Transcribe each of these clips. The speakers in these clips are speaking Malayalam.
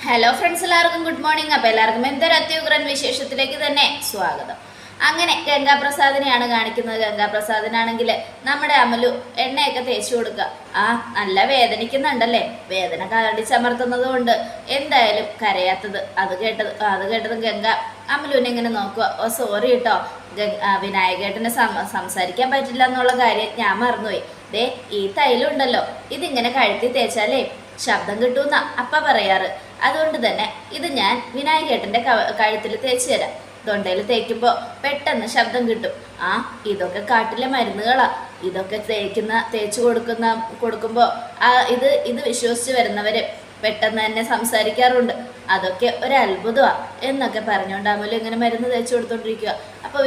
ഹലോ ഫ്രണ്ട്സ്, എല്ലാവർക്കും ഗുഡ് മോർണിംഗ്. അപ്പോൾ എല്ലാവർക്കും എന്തൊരു അത്യുഗ്രൻ വിശേഷത്തിലേക്ക് തന്നെ സ്വാഗതം. അങ്ങനെ ഗംഗാപ്രസാദിനെയാണ് കാണിക്കുന്നത്. ഗംഗാപ്രസാദിനാണെങ്കിൽ നമ്മുടെ അമലു എണ്ണയൊക്കെ തേച്ചു കൊടുക്കുക. നല്ല വേദനിക്കുന്നുണ്ടല്ലേ, വേദന കടിച്ചമർത്തുന്നത് കൊണ്ട് എന്തായാലും കരയാത്തത്. അത് കേട്ടത് ഗംഗ അമലുവിനെ ഇങ്ങനെ നോക്കുക. സോറി കേട്ടോ, വിനായകേട്ടനെ സംസാരിക്കാൻ പറ്റില്ല എന്നുള്ള കാര്യം ഞാൻ മറന്നുപോയി. ദേ ഈ തൈലം ഉണ്ടല്ലോ, ഇതിങ്ങനെ കഴുത്തി തേച്ചാലേ ശബ്ദം കിട്ടുമെന്ന അപ്പ പറയാറ്. അതുകൊണ്ട് തന്നെ ഇത് ഞാൻ വിനായകേട്ടൻ്റെ കഴുത്തിൽ തേച്ച് തരാം. തൊണ്ടയിൽ തേക്കുമ്പോൾ പെട്ടെന്ന് ശബ്ദം കിട്ടും. ഇതൊക്കെ കാട്ടിലെ മരുന്നുകളാ. ഇതൊക്കെ തേച്ച് കൊടുക്കുമ്പോൾ ഇത് വിശ്വസിച്ച് വരുന്നവര് പെട്ടെന്ന് തന്നെ സംസാരിക്കാറുണ്ട്. അതൊക്കെ ഒരു അത്ഭുതമാണ് എന്നൊക്കെ പറഞ്ഞുകൊണ്ട് അമലു ഇങ്ങനെ മരുന്ന് തേച്ച് കൊടുത്തോണ്ടിരിക്കുക. അപ്പോൾ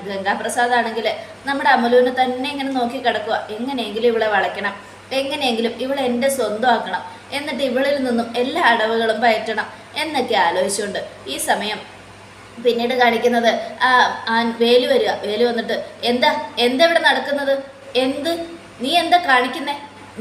ഗംഗാപ്രസാദ് ആണെങ്കിൽ നമ്മുടെ അമലുവിനെ തന്നെ ഇങ്ങനെ നോക്കി കിടക്കുക. എങ്ങനെയെങ്കിലും ഇവളെ വളയ്ക്കണം, എങ്ങനെയെങ്കിലും ഇവളെ എൻ്റെ സ്വന്തമാക്കണം, എന്നിട്ട് ഇവളിൽ നിന്നും എല്ലാ അടവുകളും പയറ്റണം എന്നൊക്കെ ആലോചിച്ചുകൊണ്ട് ഈ സമയം പിന്നീട് കാണിക്കുന്നത് വേലു വരിക. വേലു വന്നിട്ട് എന്താ ഇവിടെ നടക്കുന്നത്? നീ എന്താ കാണിക്കുന്നേ?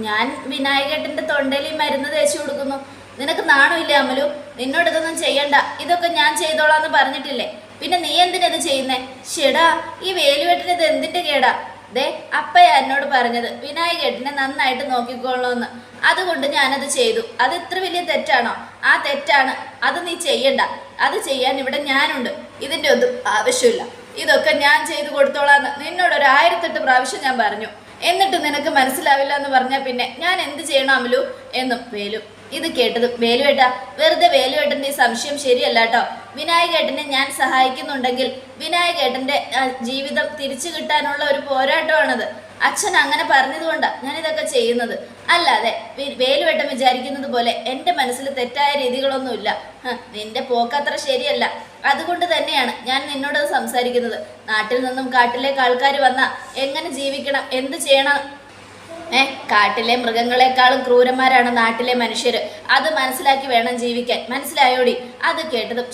ഞാൻ വിനായകേട്ടൻ്റെ തൊണ്ടയിൽ മരുന്ന് തേച്ച് കൊടുക്കുന്നു. നിനക്ക് നാണമില്ല അമലു? നിന്നോട് ഇതൊന്നും ചെയ്യണ്ട, ഇതൊക്കെ ഞാൻ ചെയ്തോളാന്ന് പറഞ്ഞിട്ടില്ലേ? പിന്നെ നീ എന്തിനത് ചെയ്യുന്നേ? ഷെടാ, ഈ വേലുവേട്ടന് ഇത് എന്തിൻ്റെ കേടാ? ദേ അപ്പയാ എന്നോട് പറഞ്ഞത് വിനായകേട്ടനെ നന്നായിട്ട് നോക്കിക്കൊള്ളണമെന്ന്. അതുകൊണ്ട് ഞാനത് ചെയ്തു. അത് ഇത്ര വലിയ തെറ്റാണോ? ആ തെറ്റാണ്. അത് നീ ചെയ്യണ്ട. അത് ചെയ്യാൻ ഇവിടെ ഞാനുണ്ട്. ഇതിൻ്റെ ഒന്നും ആവശ്യമില്ല. ഇതൊക്കെ ഞാൻ ചെയ്തു കൊടുത്തോളാന്ന് നിന്നോട് 1008 പ്രാവശ്യം ഞാൻ പറഞ്ഞു. എന്നിട്ട് നിനക്ക് മനസ്സിലാവില്ല എന്ന് പറഞ്ഞാൽ പിന്നെ ഞാൻ എന്ത് ചെയ്യണം അമലു എന്നും വേലു. ഇത് കേട്ടതും വേലുവേട്ടാ, വെറുതെ വേലുവേട്ടൻ്റെ ഈ സംശയം ശരിയല്ല കേട്ടോ. വിനായകേട്ടനെ ഞാൻ സഹായിക്കുന്നുണ്ടെങ്കിൽ വിനായകേട്ടൻ്റെ ജീവിതം തിരിച്ചു കിട്ടാനുള്ള ഒരു പോരാട്ടമാണത്. അച്ഛൻ അങ്ങനെ പറഞ്ഞതുകൊണ്ടാണ് ഞാനിതൊക്കെ ചെയ്യുന്നത്. അല്ലാതെ വേലുവേട്ടൻ വിചാരിക്കുന്നത് പോലെ എൻ്റെ മനസ്സിൽ തെറ്റായ രീതികളൊന്നുമില്ല. നിന്റെ പോക്കത്ര ശരിയല്ല. അതുകൊണ്ട് തന്നെയാണ് ഞാൻ നിന്നോട് സംസാരിക്കുന്നത്. നാട്ടിൽ നിന്നും കാട്ടിലേക്ക് ആൾക്കാർ വന്നാൽ എങ്ങനെ ജീവിക്കണം, എന്ത് ചെയ്യണം? കാട്ടിലെ മൃഗങ്ങളെക്കാളും ക്രൂരന്മാരാണ് നാട്ടിലെ മനുഷ്യർ. അത് മനസ്സിലാക്കി വേണം ജീവിക്കാൻ. മനസ്സിലായോടി? അത് കേട്ടതും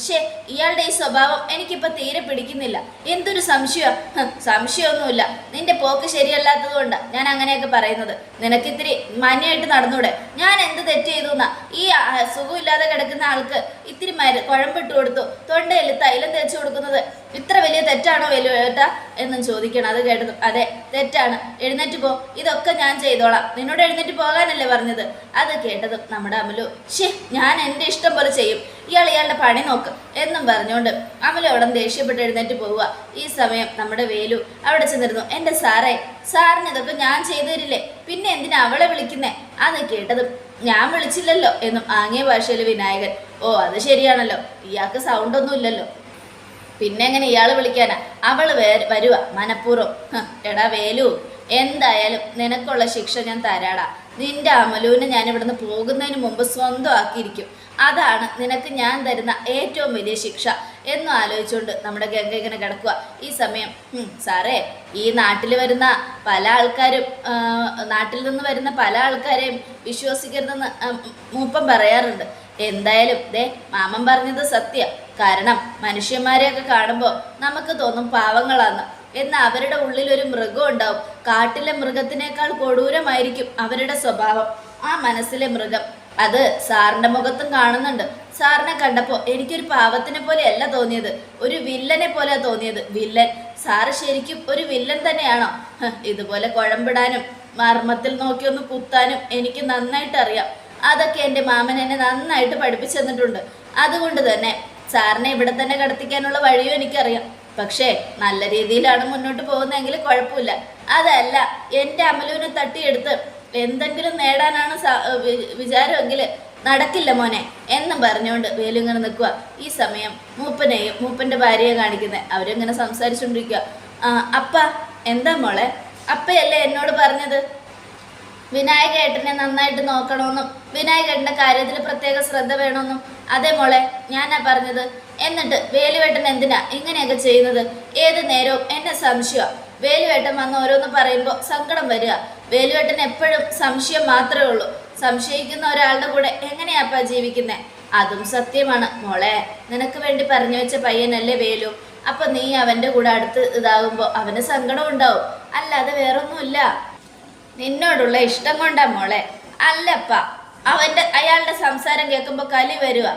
ഇയാളുടെ ഈ സ്വഭാവം എനിക്കിപ്പോൾ തീരെ പിടിക്കുന്നില്ല. എന്തൊരു സംശയമൊന്നുമില്ല. നിന്റെ പോക്ക് ശരിയല്ലാത്തത് കൊണ്ടാണ് ഞാൻ അങ്ങനെയൊക്കെ പറയുന്നത്. നിനക്കിത്തിരി മാന്യമായിട്ട് നടന്നൂടെ? ഞാൻ എന്ത് തെറ്റ് ചെയ്തു എന്നാ ഈ സുഖമില്ലാതെ കിടക്കുന്ന ആൾക്ക് ഇത്തിരി കുഴമ്പിട്ട് കൊടുത്തു, തൊണ്ടയിൽ തൈലം തേച്ച് കൊടുക്കുന്നത് ഇത്ര വലിയ തെറ്റാണോ വേലുവേട്ടാ എന്നും ചോദിക്കണം. അത് കേട്ടതും അതെ തെറ്റാണ്, എഴുന്നേറ്റ് പോ, ഇതൊക്കെ ഞാൻ ചെയ്തോളാം, നിന്നോട് എഴുന്നേറ്റ് പോകാനല്ലേ പറഞ്ഞത്. അത് കേട്ടതും നമ്മുടെ അമലു ഞാൻ എൻ്റെ ഇഷ്ടം പോലെ ചെയ്യും, ഇയാളുടെ പണി നോക്ക് എന്നും പറഞ്ഞുകൊണ്ട് അമലു അവിടെ ദേഷ്യപ്പെട്ട് എഴുന്നേറ്റ് പോവുക. ഈ സമയം നമ്മുടെ വേലു അവിടെ ചെന്നിരുന്നു. എൻ്റെ സാറിന് ഇതൊക്കെ ഞാൻ ചെയ്തു തരില്ലേ, പിന്നെ എന്തിനാ അവളെ വിളിക്കുന്നേ? അത് കേട്ടതും ഞാൻ വിളിച്ചില്ലല്ലോ എന്നും ആംഗ്യ ഭാഷയിൽ വിനായകൻ. അത് ശരിയാണല്ലോ, ഇയാൾക്ക് സൗണ്ടൊന്നും ഇല്ലല്ലോ, പിന്നെ എങ്ങനെ ഇയാൾ വിളിക്കാനാ? അവള് വരുക മനഃപൂർവ്വം. എടാ വേലു, എന്തായാലും നിനക്കുള്ള ശിക്ഷ ഞാൻ തരാടാ. നിന്റെ അമലുവിനെ ഞാൻ ഇവിടുന്ന് പോകുന്നതിന് മുമ്പ് സ്വന്തമാക്കിയിരിക്കും. അതാണ് നിനക്ക് ഞാൻ തരുന്ന ഏറ്റവും വലിയ ശിക്ഷ എന്നും ആലോചിച്ചുകൊണ്ട് നമ്മുടെ ഗംഗ ഇങ്ങനെ കിടക്കുക. ഈ സമയം സാറേ, ഈ നാട്ടിൽ വരുന്ന പല ആൾക്കാരും നാട്ടിൽ നിന്ന് വരുന്ന പല ആൾക്കാരെയും വിശ്വസിക്കരുതെന്ന് മൂപ്പൻ പറയാറുണ്ട്. എന്തായാലും മാമൻ പറഞ്ഞത് സത്യം. കാരണം മനുഷ്യന്മാരെയൊക്കെ കാണുമ്പോൾ നമുക്ക് തോന്നും പാവങ്ങളാന്ന്. എന്നാൽ അവരുടെ ഉള്ളിൽ ഒരു മൃഗം ഉണ്ടാവും. കാട്ടിലെ മൃഗത്തിനേക്കാൾ കൊടൂരമായിരിക്കും അവരുടെ സ്വഭാവം. ആ മനസ്സിലെ മൃഗം അത് സാറിൻ്റെ മുഖത്തും കാണുന്നുണ്ട്. സാറിനെ കണ്ടപ്പോൾ എനിക്കൊരു പാവത്തിനെ പോലെയല്ല തോന്നിയത്, ഒരു വില്ലനെ പോലെ തോന്നിയത്. വില്ലൻ? സാറ് ശരിക്കും ഒരു വില്ലൻ തന്നെയാണോ? ഇതുപോലെ കുഴമ്പിടാനും മർമ്മത്തിൽ നോക്കി ഒന്ന് കുത്താനും എനിക്ക് നന്നായിട്ട് അറിയാം. അതൊക്കെ എൻ്റെ മാമൻ എന്നെ നന്നായിട്ട് പഠിപ്പിച്ചു തന്നിട്ടുണ്ട്. അതുകൊണ്ട് തന്നെ സാറിനെ ഇവിടെ തന്നെ കടത്തിക്കാനുള്ള വഴിയും എനിക്കറിയാം. പക്ഷേ നല്ല രീതിയിലാണ് മുന്നോട്ട് പോകുന്നതെങ്കിൽ കുഴപ്പമില്ല. അതല്ല എൻ്റെ അമലുവിനെ തട്ടിയെടുത്ത് എന്തെങ്കിലും നേടാനാണ് വിചാരമെങ്കിൽ നടക്കില്ല മോനെ എന്നും പറഞ്ഞുകൊണ്ട് വേലു ഇങ്ങനെ നിൽക്കുക. ഈ സമയം മൂപ്പൻ്റെ ഭാര്യയെ കാണിക്കുന്നത്. അവരിങ്ങനെ സംസാരിച്ചുകൊണ്ടിരിക്കുക. അപ്പ എന്താ മോളെ? അപ്പയല്ലേ എന്നോട് പറഞ്ഞത് വിനായകേട്ടനെ നന്നായിട്ട് നോക്കണമെന്നും വിനായകേട്ടൻ്റെ കാര്യത്തിൽ പ്രത്യേക ശ്രദ്ധ വേണമെന്നും? അതേ മോളെ, ഞാനാ പറഞ്ഞത്. എന്നിട്ട് വേലുവേട്ടൻ എന്തിനാ ഇങ്ങനെയൊക്കെ ചെയ്യുന്നത്? ഏത് നേരവും എന്നെ സംശയമാണ്. വേലുവേട്ടൻ വന്ന് ഓരോന്ന് പറയുമ്പോൾ സങ്കടം വരിക. വേലുവേട്ടൻ എപ്പോഴും സംശയം മാത്രമേ ഉള്ളൂ. സംശയിക്കുന്ന ഒരാളുടെ കൂടെ എങ്ങനെയാപ്പാ ജീവിക്കുന്നത്? അതും സത്യമാണ് മോളെ. നിനക്ക് വേണ്ടി പറഞ്ഞു വെച്ച പയ്യനല്ലേ വേലു. അപ്പം നീ അവൻ്റെ കൂടെ അടുത്ത് ഇതാകുമ്പോൾ അവന് സങ്കടം ഉണ്ടാവും, അല്ലാതെ വേറൊന്നുമില്ല. നിന്നോടുള്ള ഇഷ്ടം കൊണ്ടാ മോളെ. അല്ലപ്പ, അയാളുടെ സംസാരം കേൾക്കുമ്പോൾ കലി വരുക.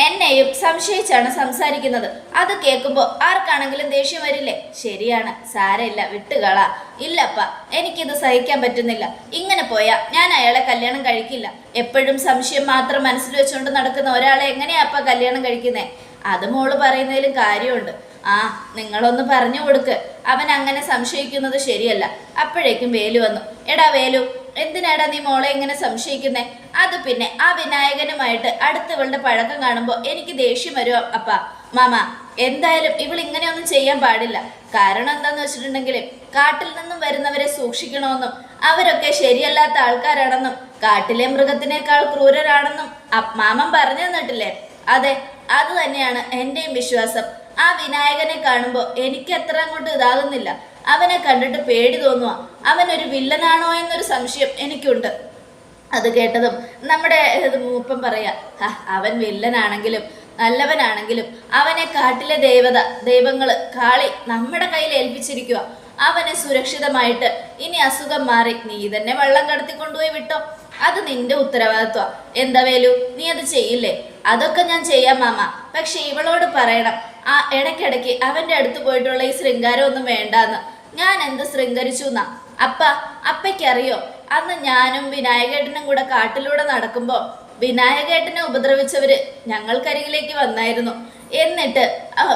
എന്നെയും സംശയിച്ചാണ് സംസാരിക്കുന്നത്. അത് കേൾക്കുമ്പോൾ ആർക്കാണെങ്കിലും ദേഷ്യം വരില്ലേ? ശരിയാണ്, സാരമില്ല, വിട്ടുകള. ഇല്ലപ്പ, എനിക്കിത് സഹിക്കാൻ പറ്റുന്നില്ല. ഇങ്ങനെ പോയാ ഞാൻ അയാളെ കല്യാണം കഴിക്കില്ല. എപ്പോഴും സംശയം മാത്രം മനസ്സിൽ വെച്ചുകൊണ്ട് നടക്കുന്ന ഒരാളെ എങ്ങനെയാ അപ്പ കല്യാണം കഴിക്കുന്നേ? അത് മോള് പറയുന്നതിലും കാര്യമുണ്ട്. ആ, നിങ്ങളൊന്ന് പറഞ്ഞു കൊടുക്ക്, അവൻ അങ്ങനെ സംശയിക്കുന്നത് ശരിയല്ല. അപ്പോഴേക്കും വേലു വന്നു. എടാ വേലു, എന്തിനാടാ നീ മോളെ ഇങ്ങനെ സംശയിക്കുന്നേ? അത് പിന്നെ ആ വിനായകനുമായിട്ട് അടുത്തവളുടെ പഴക്കം കാണുമ്പോൾ എനിക്ക് ദേഷ്യം വരുമോ അപ്പ? മാമ, എന്തായാലും ഇവൾ ഇങ്ങനെയൊന്നും ചെയ്യാൻ പാടില്ല. കാരണം എന്താന്ന് വെച്ചിട്ടുണ്ടെങ്കിൽ കാട്ടിൽ നിന്നും വരുന്നവരെ സൂക്ഷിക്കണമെന്നും അവരൊക്കെ ശരിയല്ലാത്ത ആൾക്കാരാണെന്നും കാട്ടിലെ മൃഗത്തിനേക്കാൾ ക്രൂരരാണെന്നും മാമൻ പറഞ്ഞു തന്നിട്ടില്ലേ? അതെ, അത് തന്നെയാണ് എൻ്റെയും വിശ്വാസം. ആ വിനായകനെ കാണുമ്പോൾ എനിക്ക് അത്ര അങ്ങോട്ട് ഇതാകുന്നില്ല. അവനെ കണ്ടിട്ട് പേടി തോന്നുക. അവനൊരു വില്ലനാണോ എന്നൊരു സംശയം എനിക്കുണ്ട്. അത് കേട്ടതും നമ്മുടെ മൂപ്പൻ പറയാ, അവൻ വില്ലനാണെങ്കിലും നല്ലവനാണെങ്കിലും അവനെ കാട്ടിലെ ദൈവങ്ങള് കാളി നമ്മുടെ കയ്യിൽ ഏൽപ്പിച്ചിരിക്കുക. അവനെ സുരക്ഷിതമായിട്ട് ഇനി അസുഖം മാറി നീ തന്നെ വെള്ളം കടത്തിക്കൊണ്ടുപോയി വിട്ടോ. അത് നിന്റെ ഉത്തരവാദിത്വ. എന്താ വേലു, നീ അത് ചെയ്യില്ലേ? അതൊക്കെ ഞാൻ ചെയ്യാം മാമ. പക്ഷെ ഇവളോട് പറയണം, ആ ഇടയ്ക്കിടയ്ക്ക് അവന്റെ അടുത്ത് പോയിട്ടുള്ള ഈ ശൃംഗാരം ഒന്നും വേണ്ടാന്ന്. ഞാൻ എന്ത് ശൃംഗരിച്ചു എന്നാ? അപ്പയ്ക്കറിയോ, അന്ന് ഞാനും വിനായകേട്ടനും കൂടെ കാട്ടിലൂടെ നടക്കുമ്പോൾ വിനായകേട്ടനെ ഉപദ്രവിച്ചവര് ഞങ്ങൾക്കരികിലേക്ക് വന്നായിരുന്നു. എന്നിട്ട്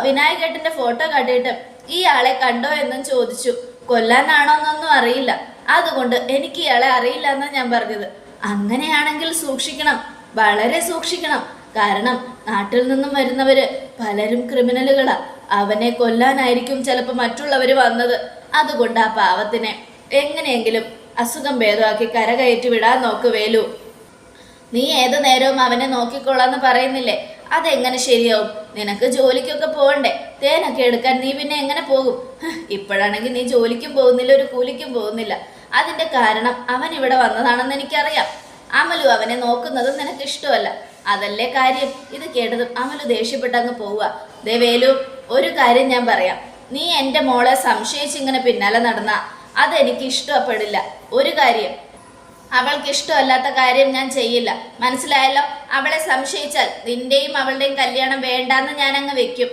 വിനായകേട്ടന്റെ ഫോട്ടോ കാട്ടിയിട്ട് ഈ ആളെ കണ്ടോ എന്നും ചോദിച്ചു. കൊല്ലാനാണോന്നൊന്നും അറിയില്ല, അതുകൊണ്ട് എനിക്ക് ഇയാളെ അറിയില്ല എന്നാ ഞാൻ പറഞ്ഞത്. അങ്ങനെയാണെങ്കിൽ സൂക്ഷിക്കണം, വളരെ സൂക്ഷിക്കണം. കാരണം നാട്ടിൽ നിന്നും വരുന്നവര് പലരും ക്രിമിനലുകളാ. അവനെ കൊല്ലാനായിരിക്കും ചിലപ്പോൾ മറ്റുള്ളവർ വന്നത്. അതുകൊണ്ട് ആ പാവത്തിനെ എങ്ങനെയെങ്കിലും അസുഖം ഭേദമാക്കി കരകയറ്റി വിടാൻ നോക്ക് വേലു. നീ ഏതു നേരവും അവനെ നോക്കിക്കൊള്ളാന്ന് പറയുന്നില്ലേ? അതെങ്ങനെ ശരിയാവും? നിനക്ക് ജോലിക്കൊക്കെ പോകണ്ടേ? തേനൊക്കെ എടുക്കാൻ നീ പിന്നെ എങ്ങനെ പോകും? ഇപ്പോഴാണെങ്കിൽ നീ ജോലിക്കും പോകുന്നില്ല, ഒരു കൂലിക്കും പോകുന്നില്ല. അതിന്റെ കാരണം അവൻ ഇവിടെ വന്നതാണെന്ന് എനിക്കറിയാം. അമലു അവനെ നോക്കുന്നതും നിനക്ക് ഇഷ്ടമല്ല, അതല്ലേ കാര്യം. ഇത് കേട്ടതും അമലു ദേഷ്യപ്പെട്ടങ്ങ് പോവുക. ദേ വേലു, ഒരു കാര്യം ഞാൻ പറയാം. നീ എൻ്റെ മോളെ സംശയിച്ചിങ്ങനെ പിന്നാലെ നടന്ന അതെനിക്ക് ഇഷ്ടപ്പെടില്ല. ഒരു കാര്യം, അവൾക്ക് ഇഷ്ടമല്ലാത്ത കാര്യം ഞാൻ ചെയ്യില്ല, മനസ്സിലായല്ലോ? അവളെ സംശയിച്ചാൽ നിന്റെയും അവളുടെയും കല്യാണം വേണ്ടാന്ന് ഞാൻ അങ്ങ് വെക്കും.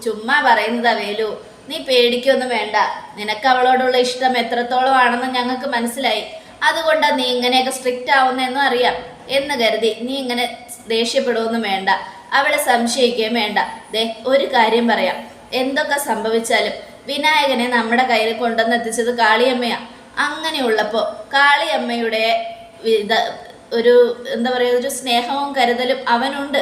ചുമ്മാ പറയുന്നതാ വേലു, നീ പേടിക്കൊന്നും വേണ്ട. നിനക്ക് അവളോടുള്ള ഇഷ്ടം എത്രത്തോളം ആണെന്ന് ഞങ്ങൾക്ക് മനസ്സിലായി. അതുകൊണ്ടാണ് നീ ഇങ്ങനെയൊക്കെ സ്ട്രിക്റ്റ് ആവുന്നതെന്നും അറിയാം. എന്ന് കരുതി നീ ഇങ്ങനെ ദേഷ്യപ്പെടുവൊന്നും വേണ്ട, അവളെ സംശയിക്കുകയും വേണ്ട. ദേ, ഒരു കാര്യം പറയാം, എന്തൊക്കെ സംഭവിച്ചാലും വിനായകനെ നമ്മുടെ കയ്യിൽ കൊണ്ടുവന്നെത്തിച്ചത് കാളിയമ്മയാ. അങ്ങനെയുള്ളപ്പോൾ കാളിയമ്മയുടെ ഒരു എന്താ പറയുക, ഒരു സ്നേഹവും കരുതലും അവനുണ്ട്.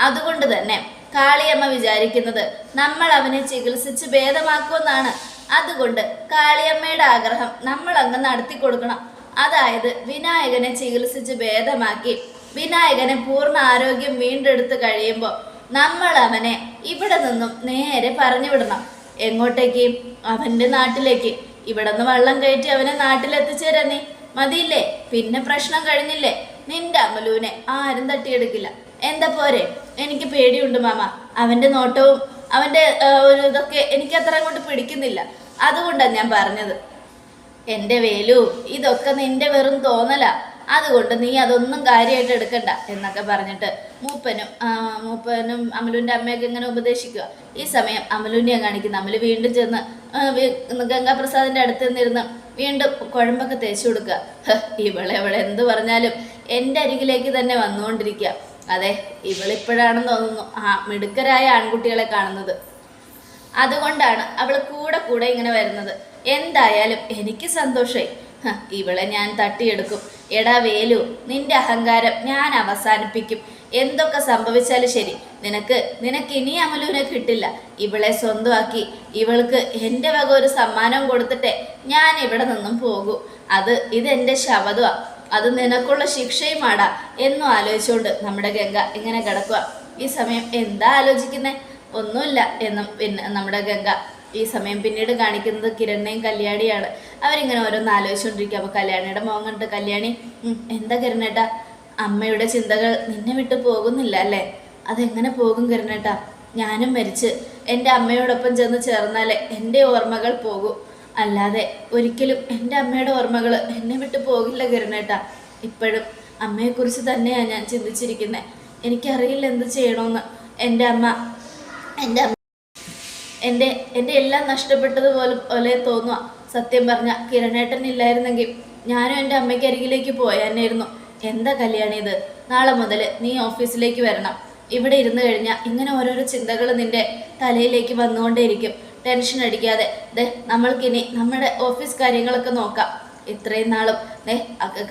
അതുകൊണ്ട് തന്നെ കാളിയമ്മ വിചാരിക്കുന്നത് നമ്മൾ അവനെ ചികിത്സിച്ച് ഭേദമാക്കുമെന്നാണ്. അതുകൊണ്ട് കാളിയമ്മയുടെ ആഗ്രഹം നമ്മൾ അങ്ങ് നടത്തി കൊടുക്കണം. അതായത് വിനായകനെ ചികിത്സിച്ച് ഭേദമാക്കി വിനായകനെ പൂർണ്ണ ആരോഗ്യം വീണ്ടെടുത്ത് കഴിയുമ്പോൾ നമ്മൾ അവനെ ഇവിടെ നിന്നും നേരെ പറഞ്ഞു വിടണം. എങ്ങോട്ടേക്ക്? അവൻ്റെ നാട്ടിലേക്ക്. ഇവിടെ നിന്ന് വള്ളം കയറ്റി അവനെ നാട്ടിലെത്തിച്ചേരാ നീ. മതിയില്ലേ? പിന്നെ പ്രശ്നം കഴിഞ്ഞില്ലേ? നിന്റെ അമലുവിനെ ആരും തട്ടിയെടുക്കില്ല. എന്താ പോരെ? എനിക്ക് പേടിയുണ്ട് മാമ. അവൻ്റെ നോട്ടവും അവൻ്റെ ഒരു ഇതൊക്കെ എനിക്ക് അത്ര അങ്ങോട്ട് പിടിക്കുന്നില്ല. അതുകൊണ്ടാണ് ഞാൻ പറഞ്ഞത്. എൻ്റെ വേലു, ഇതൊക്കെ നിന്റെ വെറും തോന്നല. അതുകൊണ്ട് നീ അതൊന്നും കാര്യമായിട്ട് എടുക്കണ്ട എന്നൊക്കെ പറഞ്ഞിട്ട് മൂപ്പനും അമലുവിൻ്റെ അമ്മയൊക്കെ ഇങ്ങനെ ഉപദേശിക്കുക. ഈ സമയം അമലുവിനെ കാണിക്കുന്ന അമലു വീണ്ടും ചെന്ന് ഗംഗാപ്രസാദിൻ്റെ അടുത്ത് നിന്നിരുന്ന് വീണ്ടും കുഴമ്പൊക്കെ തേച്ചു കൊടുക്കുക. ഇവളെ എന്ത് പറഞ്ഞാലും എൻ്റെ അരികിലേക്ക് തന്നെ വന്നുകൊണ്ടിരിക്കുക. അതെ, ഇവളിപ്പോഴാണെന്ന് തോന്നുന്നു മിടുക്കരായ ആൺകുട്ടികളെ കാണുന്നത്. അതുകൊണ്ടാണ് അവൾ കൂടെ ഇങ്ങനെ വരുന്നത്. എന്തായാലും എനിക്ക് സന്തോഷമായി. ഇവളെ ഞാൻ തട്ടിയെടുക്കും. എടാ വേലു, നിന്റെ അഹങ്കാരം ഞാൻ അവസാനിപ്പിക്കും. എന്തൊക്കെ സംഭവിച്ചാലും ശരി, നിനക്ക് ഇനി അമലുവിനെ കിട്ടില്ല. ഇവളെ സ്വന്തമാക്കി ഇവൾക്ക് എൻ്റെ വക ഒരു സമ്മാനം കൊടുത്തിട്ടേ ഞാൻ ഇവിടെ നിന്നും പോകൂ. ഇതെൻ്റെ ശപഥമാണ്. അത് നിനക്കുള്ള ശിക്ഷയുമാടാ എന്നും ആലോചിച്ചുകൊണ്ട് നമ്മുടെ ഗംഗ ഇങ്ങനെ കിടക്കുക. ഈ സമയം എന്താ ആലോചിക്കുന്നേ? ഒന്നുമില്ല എന്നും പിന്നെ നമ്മുടെ ഗംഗ ഈ സമയം പിന്നീട് കാണിക്കുന്നത് കിരണിനെയും കല്യാണിയാണ്. അവരിങ്ങനെ ഓരോന്ന് ആലോചിച്ചുകൊണ്ടിരിക്കുക. അപ്പോൾ കല്യാണിയുടെ മോൻ കണ്ടിട്ട് കല്യാണി, എന്താ കിരണേട്ടാ, അമ്മയുടെ ചിന്തകൾ നിന്നെ വിട്ട് പോകുന്നില്ല അല്ലേ? അതെങ്ങനെ പോകും കിരണേട്ടാ? ഞാനും മരിച്ച് എൻ്റെ അമ്മയോടൊപ്പം ചെന്ന് ചേർന്നാലേ എൻ്റെ ഓർമ്മകൾ പോകൂ. അല്ലാതെ ഒരിക്കലും എൻ്റെ അമ്മയുടെ ഓർമ്മകൾ എന്നെ വിട്ട് പോകില്ല കിരണേട്ടാ. ഇപ്പോഴും അമ്മയെക്കുറിച്ച് തന്നെയാണ് ഞാൻ ചിന്തിച്ചിരിക്കുന്നത്. എനിക്കറിയില്ല എന്ത് ചെയ്യണമെന്ന്. എൻ്റെ അമ്മ എൻ്റെ അമ്മ എൻ്റെ എൻ്റെ എല്ലാം നഷ്ടപ്പെട്ടതുപോലെ തോന്നുക. സത്യം പറഞ്ഞ കിരണേട്ടൻ ഇല്ലായിരുന്നെങ്കിൽ ഞാനും എൻ്റെ അമ്മയ്ക്ക് അരികിലേക്ക് പോയാനായിരുന്നു. എന്താ കല്യാണി ഇത്? നാളെ മുതൽ നീ ഓഫീസിലേക്ക് വരണം. ഇവിടെ ഇരുന്ന് കഴിഞ്ഞാൽ ഇങ്ങനെ ഓരോരോ ചിന്തകൾ നിന്റെ തലയിലേക്ക് വന്നുകൊണ്ടേയിരിക്കും. ടെൻഷൻ അടിക്കാതെ നമ്മൾക്കിനി നമ്മുടെ ഓഫീസ് കാര്യങ്ങളൊക്കെ നോക്കാം. ഇത്രയും നാളും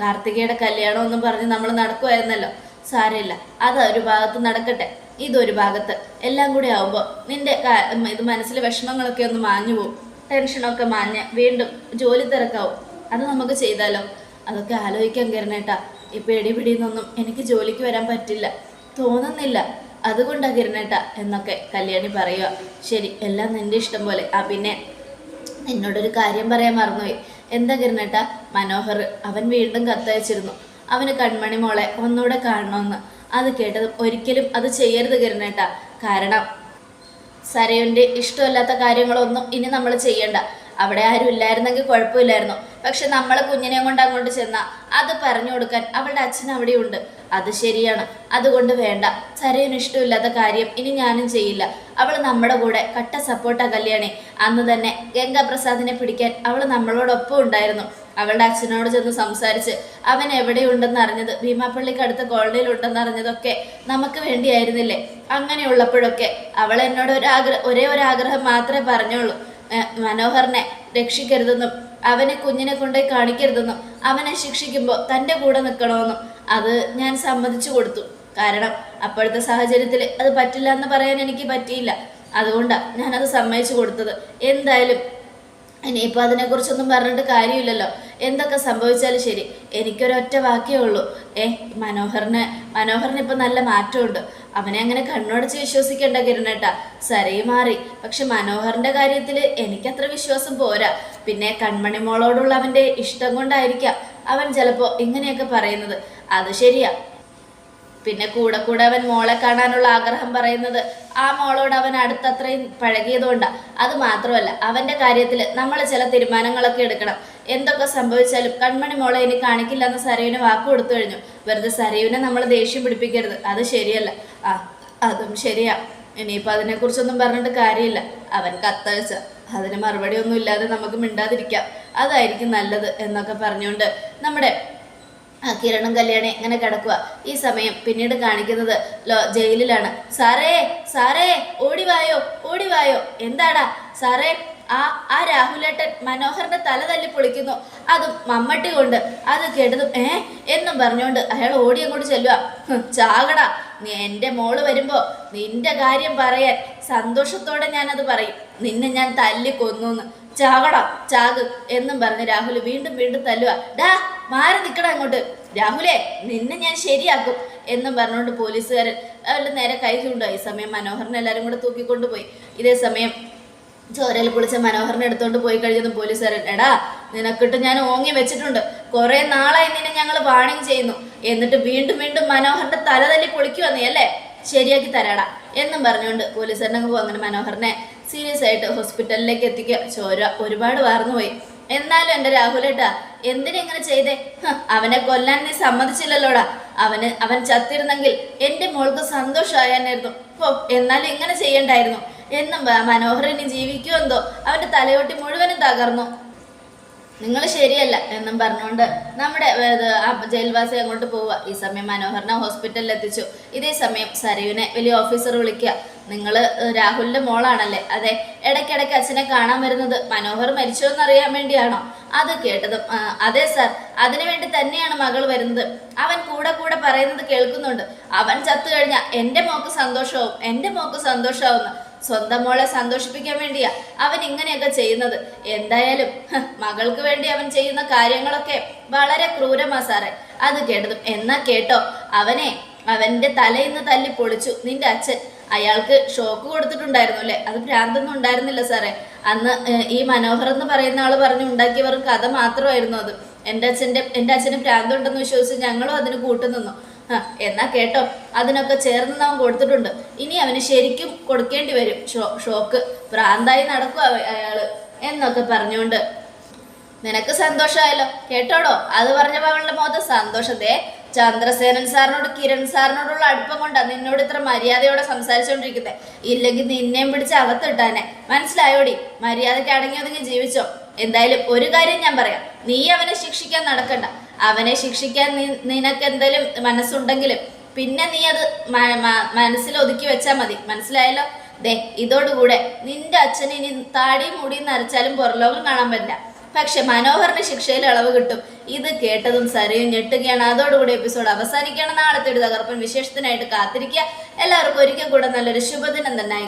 കാർത്തികയുടെ കല്യാണം എന്നും പറഞ്ഞ് നമ്മൾ നടക്കുമായിരുന്നല്ലോ. സാരമില്ല, അത് ഒരു ഭാഗത്ത് നടക്കട്ടെ, ഇതൊരു ഭാഗത്ത്. എല്ലാം കൂടി ആവുമ്പോൾ നിന്റെ ഇത് മനസ്സിലെ വിഷമങ്ങളൊക്കെ ഒന്ന് മാഞ്ഞു പോവും. ടെൻഷനൊക്കെ മാഞ്ഞ് വീണ്ടും ജോലി തിരക്കാവും. അത് നമുക്ക് ചെയ്താലോ? അതൊക്കെ ആലോചിക്കാൻ കിരണേട്ടാ. ഈ പേടിപിടിയെന്നൊന്നും എനിക്ക് ജോലിക്ക് വരാൻ പറ്റില്ല, തോന്നുന്നില്ല. അതുകൊണ്ടാണ് കിരണേട്ട എന്നൊക്കെ കല്യാണി പറയുക. ശരി, എല്ലാം നിന്റെ ഇഷ്ടം പോലെ. പിന്നെ എന്നോടൊരു കാര്യം പറയാൻ മറന്നുപോയി. എന്താ കിരണേട്ട? മനോഹർ അവൻ വീണ്ടും കത്തയച്ചിരുന്നു. അവന് കൺമണി മോളെ ഒന്നുകൂടെ കാണണമെന്ന്. അത് കേട്ടതും ഒരിക്കലും അത് ചെയ്യരുത് കിരണേട്ട. കാരണം സരയുൻ്റെ ഇഷ്ടമല്ലാത്ത കാര്യങ്ങളൊന്നും ഇനി നമ്മൾ ചെയ്യണ്ട. അവിടെ ആരും ഇല്ലായിരുന്നെങ്കിൽ കുഴപ്പമില്ലായിരുന്നു. പക്ഷെ നമ്മൾ കുഞ്ഞിനെ കൊണ്ട് അങ്ങോട്ട് ചെന്നാൽ അത് പറഞ്ഞു കൊടുക്കാൻ അവളുടെ അച്ഛൻ അവിടെയുണ്ട്. അത് ശരിയാണ്. അതുകൊണ്ട് വേണ്ട, സരയിന് ഇഷ്ടമില്ലാത്ത കാര്യം ഇനി ഞാനും ചെയ്യില്ല. അവൾ നമ്മുടെ കൂടെ കട്ട സപ്പോർട്ടാ കല്യാണി. അന്ന് തന്നെ ഗംഗാപ്രസാദിനെ പിടിക്കാൻ അവൾ നമ്മളോടൊപ്പം ഉണ്ടായിരുന്നു. അവളുടെ അച്ഛനോട് ചെന്ന് സംസാരിച്ച് അവൻ എവിടെയുണ്ടെന്ന് അറിഞ്ഞത്, ഭീമാപ്പള്ളിക്ക് അടുത്ത കോളനിയിലുണ്ടെന്ന് അറിഞ്ഞതൊക്കെ നമുക്ക് വേണ്ടിയായിരുന്നില്ലേ? അങ്ങനെയുള്ളപ്പോഴൊക്കെ അവൾ എന്നോട് ഒരേ ഒരു ആഗ്രഹം മാത്രമേ പറഞ്ഞുള്ളൂ. മനോഹറിനെ രക്ഷിക്കരുതെന്നും അവനെ കുഞ്ഞിനെ കൊണ്ടുപോയി കാണിക്കരുതെന്നും അവനെ ശിക്ഷിക്കുമ്പോൾ തൻ്റെ കൂടെ നിൽക്കണമെന്നും അത് ഞാൻ സമ്മതിച്ചു കൊടുത്തു. കാരണം അപ്പോഴത്തെ സാഹചര്യത്തിൽ അത് പറ്റില്ല എന്ന് പറയാൻ എനിക്ക് പറ്റിയില്ല. അതുകൊണ്ടാണ് ഞാനത് സമ്മതിച്ചു കൊടുത്തത്. എന്തായാലും ഇനിയിപ്പോൾ അതിനെക്കുറിച്ചൊന്നും പറഞ്ഞിട്ട് കാര്യമില്ലല്ലോ. എന്തൊക്കെ സംഭവിച്ചാലും ശരി, എനിക്കൊരൊറ്റ വാക്കേ ഉള്ളൂ. മനോഹറിന് ഇപ്പം നല്ല മാറ്റമുണ്ട്. അവനെ അങ്ങനെ കണ്ണോടച്ച് വിശ്വസിക്കേണ്ട കിരണേട്ടാ. സരയി മാറി, പക്ഷെ മനോഹറിൻ്റെ കാര്യത്തിൽ എനിക്കത്ര വിശ്വാസം പോരാ. പിന്നെ കൺമണി മോളോടുള്ള അവൻ്റെ ഇഷ്ടം കൊണ്ടായിരിക്കാം അവൻ ചിലപ്പോൾ ഇങ്ങനെയൊക്കെ പറയുന്നത്. അത് ശരിയാ. പിന്നെ കൂടെ കൂടെ അവൻ മോളെ കാണാനുള്ള ആഗ്രഹം പറയുന്നത് ആ മോളോട് അവൻ അടുത്തത്രയും പഴകിയതുകൊണ്ടാണ്. അത് മാത്രമല്ല, അവൻ്റെ കാര്യത്തിൽ നമ്മൾ ചില തീരുമാനങ്ങളൊക്കെ എടുക്കണം. എന്തൊക്കെ സംഭവിച്ചാലും കൺമണി മോളെ ഇനി കാണിക്കില്ല എന്ന് സരയുവിന് വാക്ക് കൊടുത്തു കഴിഞ്ഞു. വെറുതെ സരയുവിനെ നമ്മൾ ദേഷ്യം പിടിപ്പിക്കരുത്, അത് ശരിയല്ല. അതും ശരിയാ. ഇനിയിപ്പോൾ അതിനെക്കുറിച്ചൊന്നും പറഞ്ഞിട്ട് കാര്യമില്ല. അവൻ കത്തയച്ച അതിന് മറുപടി ഒന്നും ഇല്ലാതെ നമുക്ക് മിണ്ടാതിരിക്കാം, അതായിരിക്കും നല്ലത് എന്നൊക്കെ പറഞ്ഞുകൊണ്ട് നമ്മുടെ കിരണും കല്യാണി ഇങ്ങനെ കിടക്കുക. ഈ സമയം പിന്നീട് കാണിക്കുന്നത് ജയിലിലാണ്. സാറേ ഓടിവായോ. എന്താടാ സാറേ? ആ രാഹുലേട്ടൻ മനോഹറിന്റെ തല തല്ലി പൊളിക്കുന്നു, അതും മമ്മട്ടി കൊണ്ട്. അത് കേട്ടതും എന്നും പറഞ്ഞുകൊണ്ട് അയാൾ ഓടി അങ്ങോട്ട് ചെല്ലുക. ചാകടാ, എൻ്റെ മോള് വരുമ്പോ നിന്റെ കാര്യം പറയാൻ സന്തോഷത്തോടെ ഞാനത് പറയും. നിന്നെ ഞാൻ തല്ലി കൊന്നു. ചാകടാ, ചാക് എന്നും പറഞ്ഞ് രാഹുൽ വീണ്ടും തല്ലുക. ഡാ മാറി നിൽക്കടാ അങ്ങോട്ട്, രാഹുലേ നിന്നെ ഞാൻ ശരിയാക്കും എന്നും പറഞ്ഞുകൊണ്ട് പോലീസുകാരൻ അവരുടെ നേരെ കൈ ചൂണ്ടുക. ഈ സമയം മനോഹറിനെ എല്ലാവരും കൂടെ തൂക്കിക്കൊണ്ടുപോയി. ഇതേ സമയം ചോരയിൽ കുളിച്ച മനോഹറിനെ എടുത്തുകൊണ്ട് പോയി കഴിഞ്ഞതും പോലീസുകാരൻ, എടാ നിനക്കിട്ട് ഞാൻ ഓങ്ങി വെച്ചിട്ടുണ്ട്, കുറെ നാളായി നിന്നെ ഞങ്ങൾ വാണിംഗ് ചെയ്യുന്നു, എന്നിട്ട് വീണ്ടും മനോഹറിന്റെ തല തല്ലി പൊളിക്കുക നീ അല്ലേ? ശരിയാക്കി തരാടാ എന്നും പറഞ്ഞുകൊണ്ട് പോലീസുകാരനെ പോകും. അങ്ങനെ മനോഹറിനെ സീരിയസ് ആയിട്ട് ഹോസ്പിറ്റലിലേക്ക് എത്തിക്കുക. ചോര ഒരുപാട് വാർന്നുപോയി. എന്നാലും എൻ്റെ രാഹുലേട്ടാ എന്തിനെങ്ങനെ ചെയ്തേ? അവനെ കൊല്ലാൻ നീ സമ്മതിച്ചില്ലല്ലോടാ. അവൻ ചത്തിരുന്നെങ്കിൽ എൻ്റെ മോൾക്ക് സന്തോഷമായായിരുന്നു. എന്നാലും ഇങ്ങനെ ചെയ്യണ്ടായിരുന്നു എന്നും മനോഹറിന് ജീവിക്കുമോ എന്തോ, അവൻ്റെ തലയോട്ടി മുഴുവനും തകർന്നു. നിങ്ങൾ ശരിയല്ല എന്നും പറഞ്ഞുകൊണ്ട് നമ്മുടെ ജയിൽവാസി അങ്ങോട്ട് പോവുക. ഈ സമയം മനോഹറിനെ ഹോസ്പിറ്റലിൽ എത്തിച്ചു. ഇതേ സമയം സരയുവിനെ വലിയ ഓഫീസർ വിളിക്കുക. നിങ്ങൾ രാഹുലിന്റെ മോളാണല്ലേ? അതെ. ഇടയ്ക്കിടയ്ക്ക് അച്ഛനെ കാണാൻ വരുന്നത് മനോഹർ മരിച്ചോ എന്നറിയാൻ വേണ്ടിയാണോ? അത് കേട്ടതും അതെ സാർ, അതിനു വേണ്ടി തന്നെയാണ് മകൾ വരുന്നത്. അവൻ കൂടെ പറയുന്നത് കേൾക്കുന്നുണ്ട്. അവൻ ചത്തു കഴിഞ്ഞാൽ എൻ്റെ മോക്ക് സന്തോഷമാവുന്ന സ്വന്തം മോളെ സന്തോഷിപ്പിക്കാൻ വേണ്ടിയാ അവൻ ഇങ്ങനെയൊക്കെ ചെയ്യുന്നത്. എന്തായാലും മകൾക്ക് വേണ്ടി അവൻ ചെയ്യുന്ന കാര്യങ്ങളൊക്കെ വളരെ ക്രൂരമാ സാറേ. അത് കേട്ടതും എന്നാ കേട്ടോ, അവൻ്റെ തലയിന്ന് തല്ലി പൊളിച്ചു നിന്റെ അച്ഛൻ. അയാൾക്ക് ഷോക്ക് കൊടുത്തിട്ടുണ്ടായിരുന്നു അല്ലേ? അത് ഭ്രാന്തൊന്നും ഉണ്ടായിരുന്നില്ല സാറേ. അന്ന് ഈ മനോഹർ എന്ന് പറയുന്ന ആള് പറഞ്ഞു ഉണ്ടാക്കിയ വെറും കഥ മാത്രമായിരുന്നു അത്. എൻ്റെ അച്ഛന് ഭ്രാന്തുണ്ടെന്ന് വിശ്വസിച്ച് ഞങ്ങളും അതിന് കൂട്ടുനിന്നു. എന്നാ കേട്ടോ, അതിനൊക്കെ ചേർന്ന് അവൻ കൊടുത്തിട്ടുണ്ട്. ഇനി അവന് ശരിക്കും കൊടുക്കേണ്ടി വരും ഷോക്ക്. ഭ്രാന്തായി നടക്കുക അയാള് എന്നൊക്കെ പറഞ്ഞുകൊണ്ട് നിനക്ക് സന്തോഷമായല്ലോ കേട്ടോടോ. അത് പറഞ്ഞപ്പോൾ അവളുടെ മുഖത്ത് സന്തോഷത്തെ ചന്ദ്രസേനൻ സാറിനോട് കിരൺ സാറിനോടുള്ള അടുപ്പം കൊണ്ടാ നിന്നോട് ഇത്ര മര്യാദയോടെ സംസാരിച്ചുകൊണ്ടിരിക്കുന്നത്. ഇല്ലെങ്കിൽ നിന്നെയും പിടിച്ച് അകത്തിട്ടാനെ. മനസ്സിലായോടി? മര്യാദയ്ക്ക് അടങ്ങി ഒതുങ്ങി ജീവിച്ചോ. എന്തായാലും ഒരു കാര്യം ഞാൻ പറയാം, നീ അവനെ ശിക്ഷിക്കാൻ നടക്കണ്ട. അവനെ ശിക്ഷിക്കാൻ നിനക്ക് എന്തായാലും മനസ്സുണ്ടെങ്കിലും പിന്നെ നീ അത് മനസ്സിൽ ഒതുക്കി വെച്ചാൽ മതി. മനസ്സിലായല്ലോ? ദേ, ഇതോടുകൂടെ നിന്റെ അച്ഛന് ഇനി താടിയും മുടിയും നരച്ചാലും പുറലോകം കാണാൻ പറ്റില്ല. പക്ഷെ മനോഹറിന് ശിക്ഷയിൽ ഇളവ് കിട്ടും. ഇത് കേട്ടതും സരയും ഞെട്ടുകയാണ്. അതോടുകൂടി എപ്പിസോഡ് അവസാനിക്കുകയാണ്. നാളത്തെ ഒരു തകർപ്പൻ വിശേഷത്തിനായിട്ട് കാത്തിരിക്കുക. എല്ലാവർക്കും ഒരിക്കൽ കൂടെ നല്ലൊരു ശുഭദിനം തന്നെ.